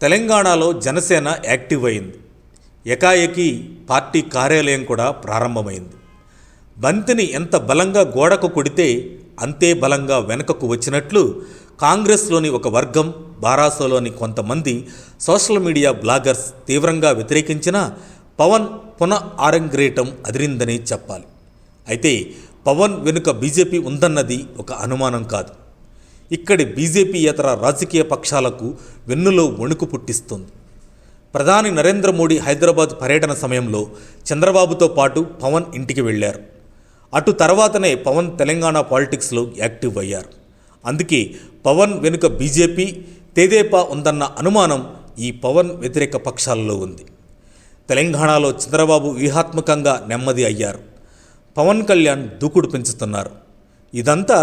తెలంగాణలో జనసేన యాక్టివ్ అయింది. ఏకాఏకి పార్టీ కార్యాలయం కూడా ప్రారంభమైంది. బంతిని ఎంత బలంగా గోడకు కొడితే అంతే బలంగా వెనుకకు వచ్చినట్లు కాంగ్రెస్లోని ఒక వర్గం, బారాసలోని కొంతమంది సోషల్ మీడియా బ్లాగర్స్ తీవ్రంగా వ్యతిరేకించిన పవన్ పునః ఆరంగ్రేటం అదిరిందని చెప్పాలి. అయితే పవన్ వెనుక బీజేపీ ఉందన్నది ఒక అనుమానం కాదు. ఇక్కడి బీజేపీయేతర రాజకీయ పక్షాలకు వెన్నులో వణుకు పుట్టిస్తుంది. ప్రధాని నరేంద్ర మోడీ హైదరాబాద్ పర్యటన సమయంలో చంద్రబాబుతో పాటు పవన్ ఇంటికి వెళ్ళారు. అటు తర్వాతనే పవన్ తెలంగాణ పాలిటిక్స్లో యాక్టివ్ అయ్యారు. అందుకే పవన్ వెనుక బీజేపీ, తెదేపా ఉందన్న అనుమానం ఈ పవన్ వ్యతిరేక పక్షాలలో ఉంది. తెలంగాణలో చంద్రబాబు వ్యూహాత్మకంగా నెమ్మది అయ్యారు. పవన్ కళ్యాణ్ దూకుడు పెంచుతున్నారు. ఇదంతా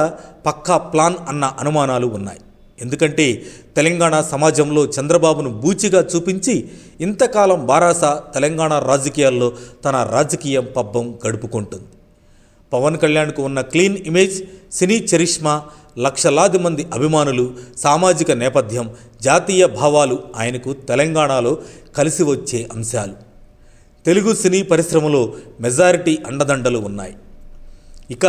పక్కా ప్లాన్ అన్న అనుమానాలు ఉన్నాయి. ఎందుకంటే తెలంగాణ సమాజంలో చంద్రబాబును బూచిగా చూపించి ఇంతకాలం బారాస తెలంగాణ రాజకీయాల్లో తన రాజకీయం పబ్బం గడుపుకుంటుంది. పవన్ కళ్యాణ్కు ఉన్న క్లీన్ ఇమేజ్, సినీ చరిష్మా, లక్షలాది మంది అభిమానులు, సామాజిక నేపథ్యం, జాతీయ భావాలు ఆయనకు తెలంగాణలో కలిసి వచ్చే అంశాలు. తెలుగు సినీ పరిశ్రమలో మెజారిటీ అండదండలు ఉన్నాయి. ఇక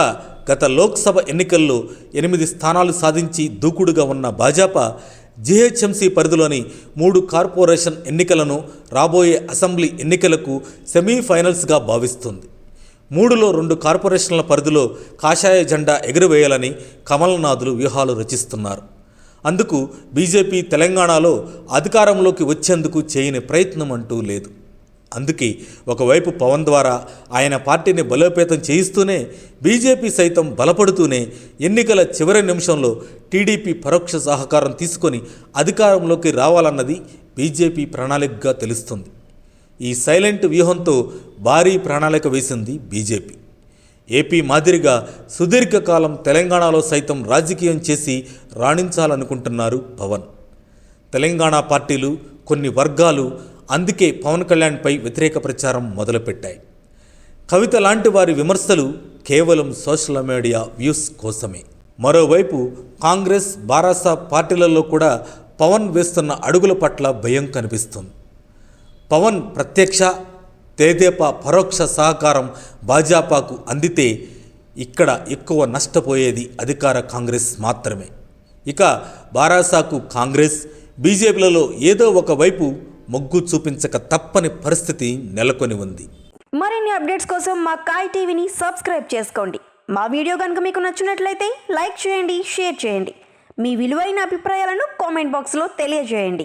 గత లోక్సభ ఎన్నికల్లో 8 స్థానాలు సాధించి దూకుడుగా ఉన్న భాజపా జీహెచ్ఎంసీ పరిధిలోని 3 కార్పొరేషన్ ఎన్నికలను రాబోయే అసెంబ్లీ ఎన్నికలకు సెమీఫైనల్స్గా భావిస్తుంది. 3లో 2 కార్పొరేషన్ల పరిధిలో కాషాయ జెండా ఎగురవేయాలని కమల్నాథులు వ్యూహాలు రచిస్తున్నారు. అందుకు బీజేపీ తెలంగాణలో అధికారంలోకి వచ్చేందుకు చేయని ప్రయత్నం అంటూ లేదు. అందుకే ఒకవైపు పవన్ ద్వారా ఆయన పార్టీని బలోపేతం చేయిస్తూనే బీజేపీ సైతం బలపడుతూనే ఎన్నికల చివరి నిమిషంలో టీడీపీ పరోక్ష సహకారం తీసుకొని అధికారంలోకి రావాలన్నది బీజేపీ ప్రణాళికగా తెలుస్తుంది. ఈ సైలెంట్ వ్యూహంతో భారీ ప్రణాళిక వేసింది బీజేపీ. ఏపీ మాదిరిగా సుదీర్ఘకాలం తెలంగాణలో సైతం రాజకీయం చేసి రాణించాలనుకుంటున్నారు పవన్. తెలంగాణ పార్టీలు, కొన్ని వర్గాలు అందుకే పవన్ కళ్యాణ్పై వ్యతిరేక ప్రచారం మొదలుపెట్టాయి. కవిత లాంటి వారి విమర్శలు కేవలం సోషల్ మీడియా వ్యూస్ కోసమే. మరోవైపు కాంగ్రెస్, బారాస పార్టీలలో కూడా పవన్ వేస్తున్న అడుగుల పట్ల భయం కనిపిస్తుంది. పవన్ ప్రత్యక్ష, తెదేపా పరోక్ష సహకారం భాజపాకు అందితే ఇక్కడ ఎక్కువ నష్టపోయేది అధికార కాంగ్రెస్ మాత్రమే. ఇక బారాసాకు కాంగ్రెస్, బీజేపీలలో ఏదో ఒకవైపు మొగ్గు చూపించక తప్పని పరిస్థితి నెలకొని ఉంది. మరిన్ని అప్డేట్స్ కోసం మా కాయ్ టీవీని సబ్స్క్రైబ్ చేసుకోండి. మా వీడియో కనుక మీకు నచ్చినట్లయితే లైక్ చేయండి, షేర్ చేయండి. మీ విలువైన అభిప్రాయాలను కామెంట్ బాక్స్లో తెలియజేయండి.